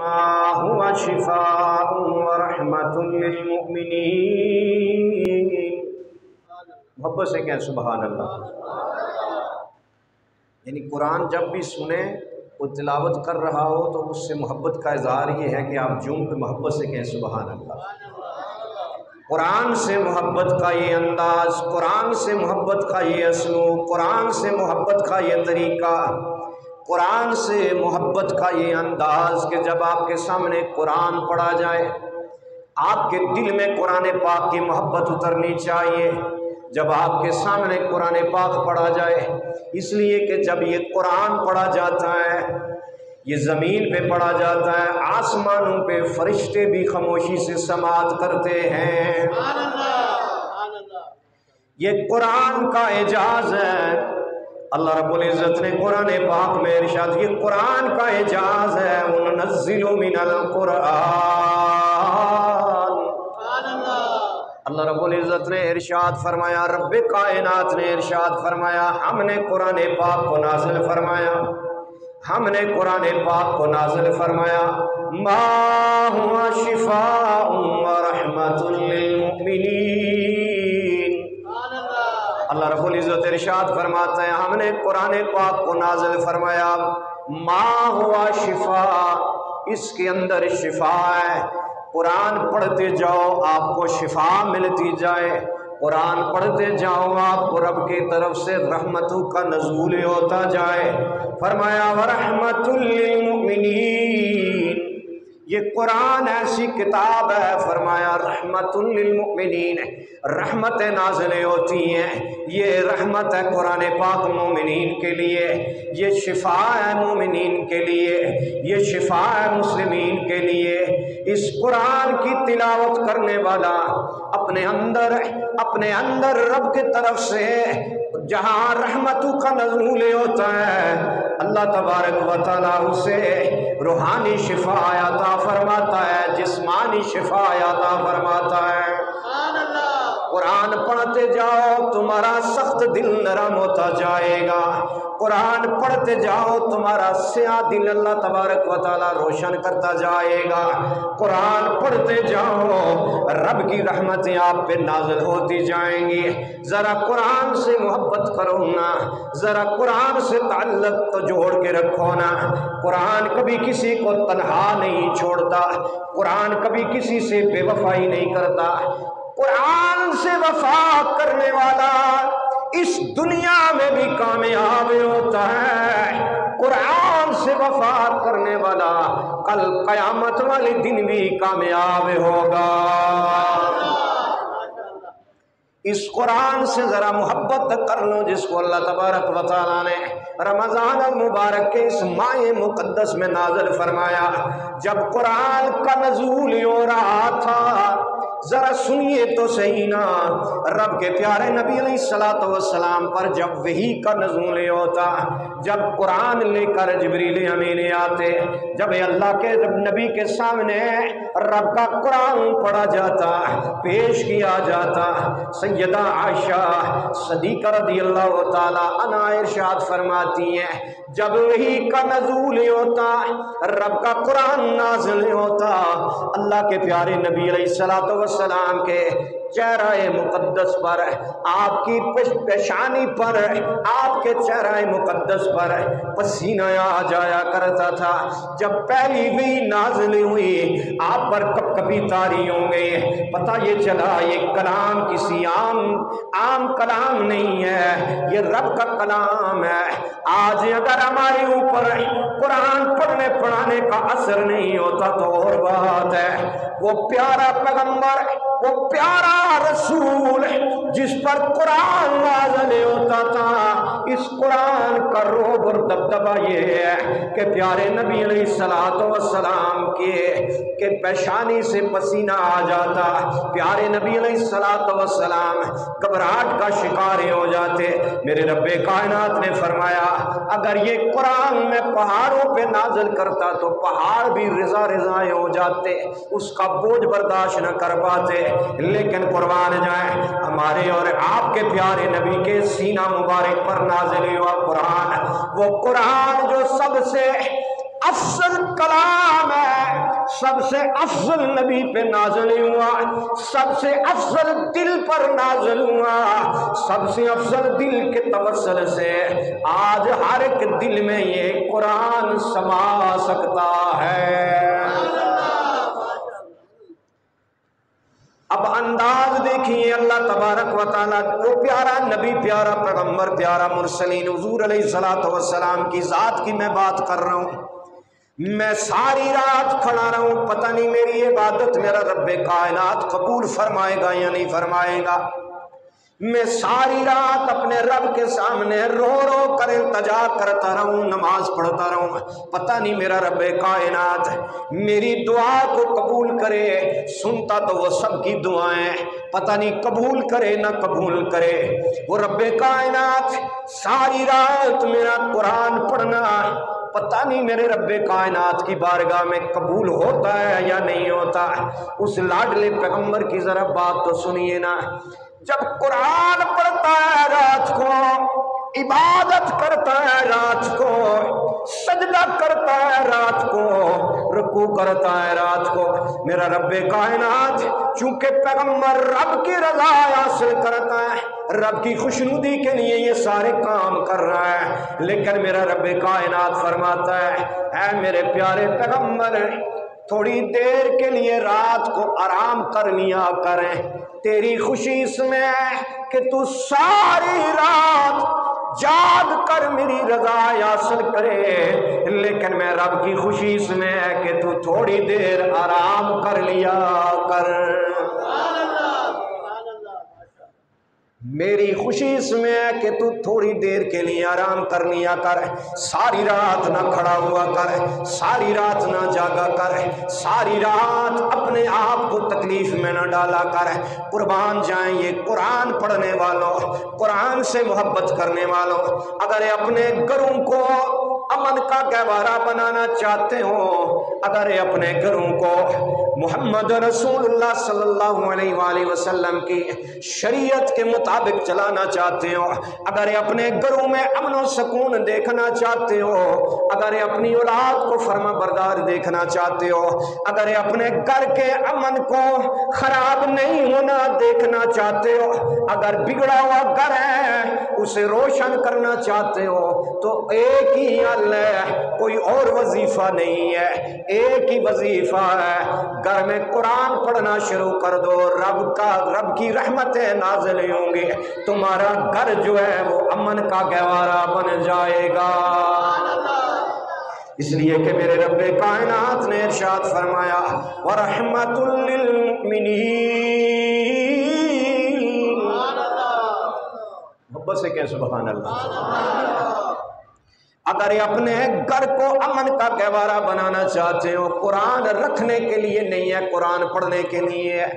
ما هو شفاء ورحمۃ للمؤمنین۔ محبت سے کہیں سبحان اللہ۔ یعنی قرآن جب بھی سنیں، وہ تلاوت کر رہا ہو تو اس سے محبت کا اظہار یہ ہے کہ آپ جھوم کے محبت سے کہیں سبحان اللہ۔ قرآن سے محبت کا یہ انداز، قرآن سے محبت کا یہ اسلوب، قرآن سے محبت کا یہ طریقہ، قرآن سے محبت کا یہ انداز کہ جب آپ کے سامنے قرآن پڑھا جائے آپ کے دل میں قرآن پاک کی محبت اترنی چاہیے۔ جب آپ کے سامنے قرآن پاک پڑھا جائے، اس لیے کہ جب یہ قرآن پڑھا جاتا ہے، یہ زمین پہ پڑھا جاتا ہے، آسمانوں پہ فرشتے بھی خاموشی سے سماعت کرتے ہیں۔ یہ قرآن کا اعجاز ہے۔ اللہ رب العزت نے قرآن پاک میں ارشاد، یہ قرآن کا اعجاز ہے، وَنُنَزِّلُ مِنَ الْقُرْآنِ۔ اللہ رب العزت نے ارشاد فرمایا، رب کائنات نے ارشاد فرمایا، ہم نے قرآن پاک کو نازل فرمایا، ہم نے قرآن پاک کو نازل فرمایا، ما هو شفاء ورحمۃ للمؤمنین۔ اللہ رب العزت ارشاد فرماتا ہے، ہم نے قرآن پاک کو نازل فرمایا، ما ہوا شفاء، اس کے اندر شفا ہے۔ قرآن پڑھتے جاؤ آپ کو شفا ملتی جائے، قرآن پڑھتے جاؤ آپ کو رب کی طرف سے رحمتوں کا نزول ہوتا جائے۔ فرمایا ورحمۃ للمؤمنین، یہ قرآن ایسی کتاب ہے، فرمایا رحمت للمؤمنین، رحمتیں نازل ہوتی ہیں، یہ رحمت ہے قرآن پاک مومنین کے لیے، یہ شفا ہے مومنین کے لیے، یہ شفا ہے مسلمین کے لیے۔ اس قرآن کی تلاوت کرنے والا اپنے اندر رب کی طرف سے جہاں رحمتوں کا نزول ہوتا ہے، اللہ تبارک و تعالیٰ اسے روحانی شفا عطا فرماتا ہے، جسمانی شفا عطا فرماتا ہے۔ قرآن پڑھتے جاؤ تمہارا سخت دل نرم ہوتا جائے گا، قرآن پڑھتے جاؤ تمہارا سیاہ دل اللہ تبارک و تعالیٰ روشن کرتا جائے گا۔ قرآن پڑھتے جاؤ رب کی رحمتیں آپ پہ نازل ہوتی جائیں گی۔ ذرا قرآن سے محبت کرو نا، ذرا قرآن سے تعلق تو جوڑ کے رکھو نا۔ قرآن کبھی کسی کو تنہا نہیں چھوڑتا، قرآن کبھی کسی سے بے وفائی نہیں کرتا۔ قرآن سے وفا کرنے والا اس دنیا میں بھی کامیاب ہوتا ہے، قرآن سے وفا کرنے والا کل قیامت والے دن بھی کامیاب ہوگا۔ اس قرآن سے ذرا محبت کر لو جس کو اللہ تبارک و تعالیٰ نے رمضان المبارک کے اس ماہ مقدس میں نازل فرمایا۔ جب قرآن کا نزول ہو رہا تھا، ذرا سنیے تو صحیح نا، رب کے پیارے نبی علیہ السلام پر جب وحی کا نزول ہوتا، جب قرآن لے کر جبریل امین آتے، جب اللہ کے نبی کے سامنے رب کا قرآن پڑھا جاتا، پیش کیا جاتا، سیدہ عائشہ صدیقہ رضی اللہ تعالی عنہا ارشاد فرماتی ہیں، جب وحی کا نزول ہوتا، رب کا قرآن نازل ہوتا، اللہ کے پیارے نبی علیہ السلام کے چہرہ مقدس پر، آپ کی پیشانی پر، آپ کے چہرہ مقدس پر پسینہ آ جایا کرتا تھا۔ جب پہلی بھی نازل ہوئی آپ پر کب کبھی تاری ہوں گے، پتہ یہ چلا یہ کلام کسی عام کلام نہیں ہے، یہ رب کا کلام ہے۔ آج اگر ہمارے اوپر قرآن پڑھنے پڑھانے کا اثر نہیں ہوتا تو اور بات ہے، وہ پیارا پیغمبر، وہ پیارا رسول جس پر قرآن نازل ہوتا تھا، اس قرآن کا روب اور دبدبہ یہ ہے کہ پیارے نبی علیہ السلام کے پیشانی سے پسینہ آ جاتا، پیارے نبی علیہ السلام گھبراہٹ کا شکار ہو جاتے۔ میرے رب کائنات نے فرمایا اگر یہ قرآن میں پہاڑوں پہ نازل کرتا تو پہاڑ بھی رضا ہو جاتے، اس کا بوجھ برداشت نہ کر پاتے، لیکن قربان جائیں ہمارے اور آپ کے پیارے نبی کے سینہ مبارک پر نازل ہوا قرآن، وہ قرآن جو سب سے افضل کلام ہے، سب سے افضل نبی پہ نازل ہوا، سب سے افضل دل پر نازل ہوا، سب سے افضل دل کے توسل سے آج ہر ایک دل میں یہ قرآن سما سکتا ہے۔ اب انداز دیکھیے اللہ تبارک و تعالیٰ وہ پیارا نبی، پیارا پیغمبر، پیارا مرسلین حضور علیہ الصلوۃ والسلام کی ذات کی میں بات کر رہا ہوں۔ میں ساری رات کھڑا رہا ہوں، پتہ نہیں میری عبادت میرا رب کائنات قبول فرمائے گا یا نہیں فرمائے گا۔ میں ساری رات اپنے رب کے سامنے رو رو کر التجا کرتا رہوں، نماز پڑھتا رہوں، پتہ نہیں میرا رب کائنات میری دعا کو قبول کرے۔ سنتا تو وہ سب کی دعائیں، پتہ نہیں قبول کرے نہ قبول کرے۔ وہ رب کائنات ساری رات میرا قرآن پڑھنا، پتہ نہیں میرے رب کائنات کی بارگاہ میں قبول ہوتا ہے یا نہیں ہوتا۔ اس لاڈلے پیغمبر کی ذرا بات تو سنیے نا، جب قرآن پڑھتا ہے رات کو، عبادت کرتا ہے رات کو، سجدہ کرتا ہے رات کو، رکوع کرتا ہے رات کو، میرا رب کائنات چونکہ پیغمبر رب کی رضا حاصل کرتا ہے، رب کی خوشنودی کے لیے یہ سارے کام کر رہا ہے، لیکن میرا رب کائنات فرماتا ہے اے میرے پیارے پیغمبر تھوڑی دیر کے لیے رات کو آرام کر لیا کریں، تیری خوشی اس میں ہے کہ تو ساری رات جاگ کر میری رضا حاصل کرے، لیکن میں رب کی خوشی اس میں ہے کہ تو تھوڑی دیر آرام کر لیا کر۔ میری خوشی اس میں ہے کہ تو تھوڑی دیر کے لیے آرام کر لیا کر، ساری رات نہ کھڑا ہوا کر، ساری رات نہ جاگا کر، ساری رات اپنے آپ کو تکلیف میں نہ ڈالا کر۔ قربان جائیں یہ قرآن پڑھنے والوں، قرآن سے محبت کرنے والوں، اگر اپنے گھروں کو امن کا گہوارہ بنانا چاہتے ہو، اگر اپنے گھروں کو محمد رسول اللہ صلی اللہ علیہ وآلہ وسلم کی شریعت کے مطابق چلانا چاہتے ہو، اگر اپنے گھروں میں امن و سکون دیکھنا چاہتے ہو، اگر اپنی اولاد کو فرما بردار دیکھنا چاہتے ہو، اگر اپنے گھر کے امن کو خراب نہیں ہونا دیکھنا چاہتے ہو، اگر بگڑا ہوا گھر ہے اسے روشن کرنا چاہتے ہو، تو ایک ہی حل ہے، کوئی اور وظیفہ نہیں ہے، ایک ہی وظیفہ ہے، گھر میں قرآن پڑھنا شروع کر دو، رب کی رحمتیں نازل ہوں گی، تمہارا گھر جو ہے وہ امن کا گہوارہ بن جائے گا۔ اس لیے کہ میرے رب کائنات نے ارشاد فرمایا وَرَحْمَةٌ لِّلْمُؤْمِنِينَ، محبت سے کہ سبحان اللہ۔ اگر اپنے گھر کو امن کا گہوارہ بنانا چاہتے ہو، قرآن رکھنے کے لیے نہیں ہے، قرآن پڑھنے کے لیے ہے۔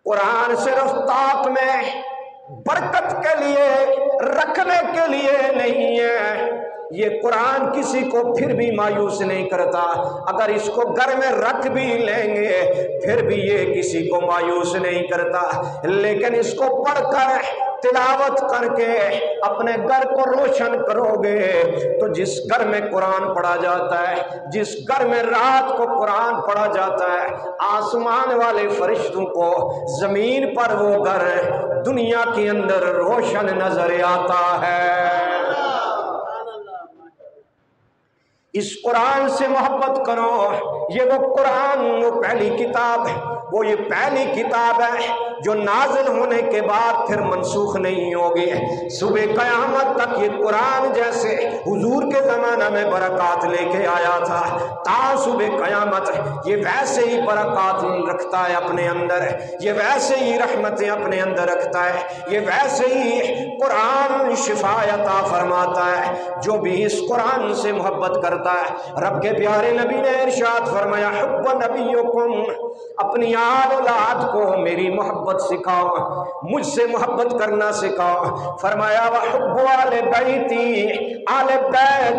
قرآن صرف طاق میں برکت کے لیے رکھنے کے لیے نہیں ہے، یہ قرآن کسی کو پھر بھی مایوس نہیں کرتا، اگر اس کو گھر میں رکھ بھی لیں گے پھر بھی یہ کسی کو مایوس نہیں کرتا، لیکن اس کو پڑھ کر تلاوت کر کے اپنے گھر کو روشن کرو گے تو جس گھر میں قرآن پڑھا جاتا ہے، جس گھر میں رات کو قرآن پڑھا جاتا ہے، آسمان والے فرشتوں کو زمین پر وہ گھر دنیا کے اندر روشن نظر آتا ہے۔ اس قرآن سے محبت کرو، یہ وہ قرآن وہ پہلی کتاب ہے، وہ یہ پہلی کتاب ہے جو نازل ہونے کے بعد پھر منسوخ نہیں ہوگی، صبح قیامت تک یہ قرآن جیسے حضور کے زمانہ میں برکات لے کے آیا تھا، تا صبح قیامت یہ ویسے ہی برکات رکھتا ہے اپنے اندر، یہ ویسے ہی رحمتیں اپنے اندر رکھتا ہے، یہ ویسے ہی قرآن شفا عطا فرماتا ہے۔ جو بھی اس قرآن سے محبت کرتا ہے، رب کے پیارے نبی نے ارشاد فرمایا حب نبیکم، اپنی آل اولاد کو میری محبت سکھاؤ، مجھ سے محبت کرنا سکھاؤ، فرمایا وحب آل بیتی، آل بیت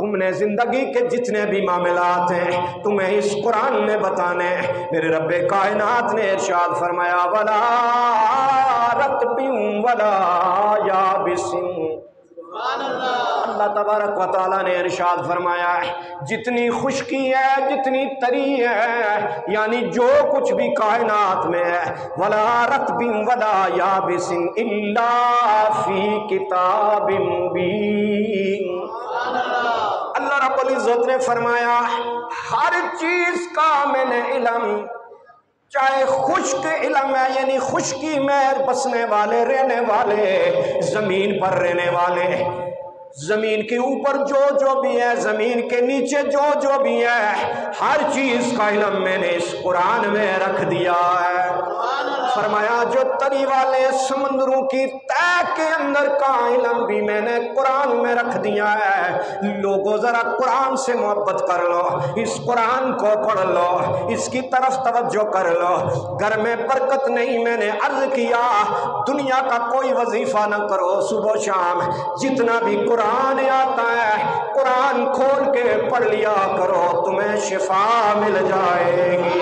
تم نے زندگی کے جتنے بھی معاملات ہیں تمہیں اس قرآن میں بتانے. میرے رب کائنات نے ارشاد فرمایا ولا رطب ولا یابس. اللہ تبارک و تعالیٰ نے ارشاد فرمایا جتنی خشکی ہے جتنی تری ہے یعنی جو کچھ بھی کائنات میں ہے ولا رطب ولا یابس الا فی کتاب مبین. اللہ رب العزت نے فرمایا ہر چیز کا میں نے علم، چاہے خشک علم ہے یعنی خشکی میں بسنے والے رہنے والے، زمین پر رہنے والے، زمین کے اوپر جو بھی ہے، زمین کے نیچے جو بھی ہے، ہر چیز کا علم میں نے اس قرآن میں رکھ دیا ہے. فرمایا جو تری والے سمندروں کی تہ کے اندر کا علم بھی میں نے قرآن میں رکھ دیا ہے. لوگوں ذرا قرآن سے محبت کر لو، اس قرآن کو پڑھ لو، اس کی طرف توجہ کر لو. گھر میں برکت نہیں، میں نے عرض کیا دنیا کا کوئی وظیفہ نہ کرو، صبح شام جتنا بھی قرآن آتا ہے قرآن کھول کے پڑھ لیا کرو، تمہیں شفا مل جائے گی.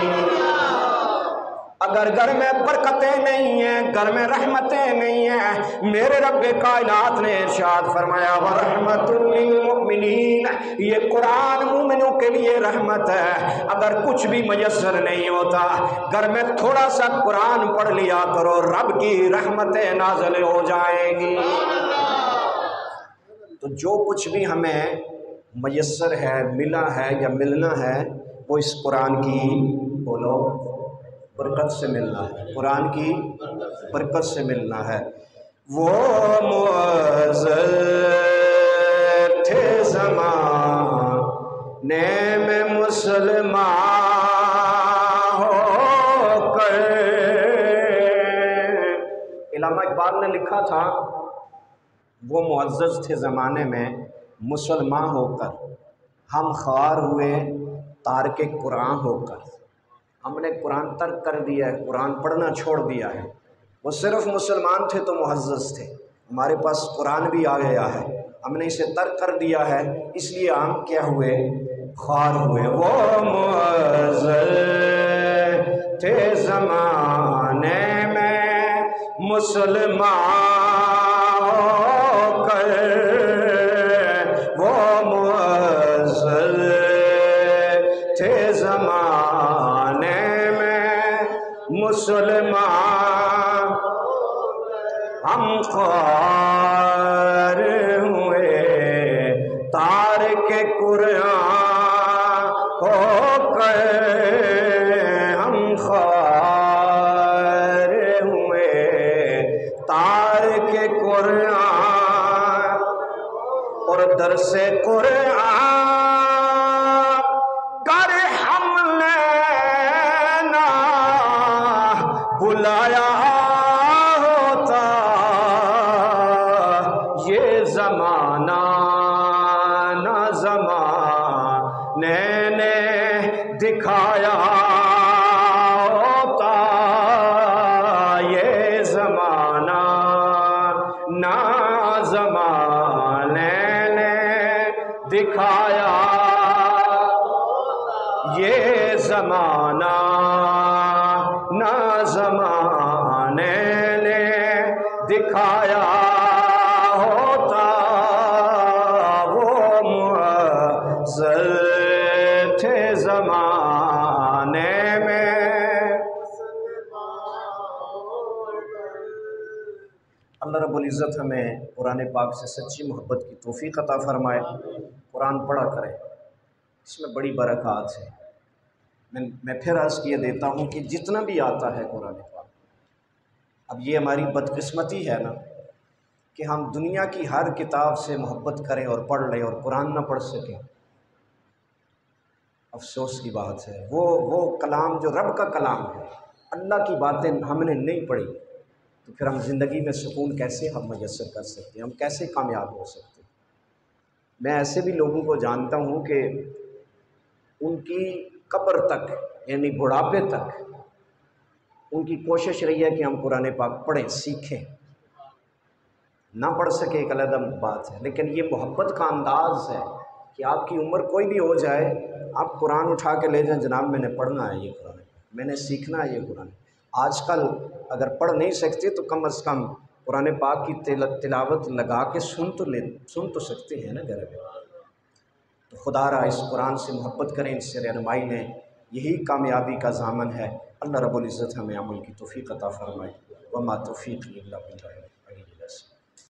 اگر گھر میں برکتیں نہیں ہیں، گھر میں رحمتیں نہیں ہیں، میرے رب کائنات نے ارشاد فرمایا وَرَحْمَةٌ لِّلْمُؤْمِنِينَ، یہ قرآن مومنوں کے لیے رحمت ہے. اگر کچھ بھی میسر نہیں ہوتا گھر میں تھوڑا سا قرآن پڑھ لیا کرو، رب کی رحمتیں نازل ہو جائیں گی. تو جو کچھ بھی ہمیں میسر ہے، ملا ہے یا ملنا ہے، وہ اس قرآن کی بولو برکت سے ملنا ہے، قرآن کی برکت سے ملنا ہے. وہ معزز تھے زمانے میں مسلمان ہو کر. علامہ اقبال نے لکھا تھا وہ معزز تھے زمانے میں مسلمان ہو کر، ہم خوار ہوئے تارک قرآن ہو کر. ہم نے قرآن ترک کر دیا ہے، قرآن پڑھنا چھوڑ دیا ہے. وہ صرف مسلمان تھے تو معزز تھے، ہمارے پاس قرآن بھی آ گیا ہے، ہم نے اسے ترک کر دیا ہے، اس لیے ہم کیا ہوئے؟ خوار ہوئے. وہ معزز تھے زمانے میں مسلمان ہو کر، وہ معزز تھے زمانے مسلمان، ہم خوار ہوئے تارک قرآن ہو کر، ہم خوار ہوئے تارک قرآن. اور درس قرآن بلایا ہوتا یہ زمانہ نہ زمانے نے دکھایا ہوتا، یہ زمانہ نہ زمانے نے دکھایا، یہ زمانہ نہ زمانے نے دکھایا ہوتا. وہ معزز تھے زمانے میں. اللہ رب العزت ہمیں قرآن پاک سے سچی محبت کی توفیق عطا فرمائے. قرآن پڑھا کریں، اس میں بڑی برکات ہے. میں پھر عرض کیے دیتا ہوں کہ جتنا بھی آتا ہے قرآن پاک، اب یہ ہماری بدقسمتی ہے نا کہ ہم دنیا کی ہر کتاب سے محبت کریں اور پڑھ لیں اور قرآن نہ پڑھ سکیں. افسوس کی بات ہے. وہ کلام جو رب کا کلام ہے، اللہ کی باتیں ہم نے نہیں پڑھی تو پھر ہم زندگی میں سکون کیسے ہم میسر کر سکتے ہیں، ہم کیسے کامیاب ہو سکتے ہیں. میں ایسے بھی لوگوں کو جانتا ہوں کہ ان کی قبر تک یعنی بڑھاپے تک ان کی کوشش رہی ہے کہ ہم قرآن پاک پڑھیں، سیکھیں. نہ پڑھ سکے ایک علیحدہ بات ہے، لیکن یہ محبت کا انداز ہے کہ آپ کی عمر کوئی بھی ہو جائے، آپ قرآن اٹھا کے لے جائیں، جناب میں نے پڑھنا ہے یہ قرآن، میں نے سیکھنا ہے یہ قرآن۔ آج کل اگر پڑھ نہیں سکتے تو کم از کم قرآن پاک کی تلاوت لگا کے سن تو سکتے ہیں نا گھر میں۔ تو خدا را اس قرآن سے محبت کریں، اس سے رہنمائی لیں، یہی کامیابی کا ضامن ہے۔ اللہ رب العزت ہمیں عمل کی توفیق عطا فرمائے۔ وما توفیق الا باللہ۔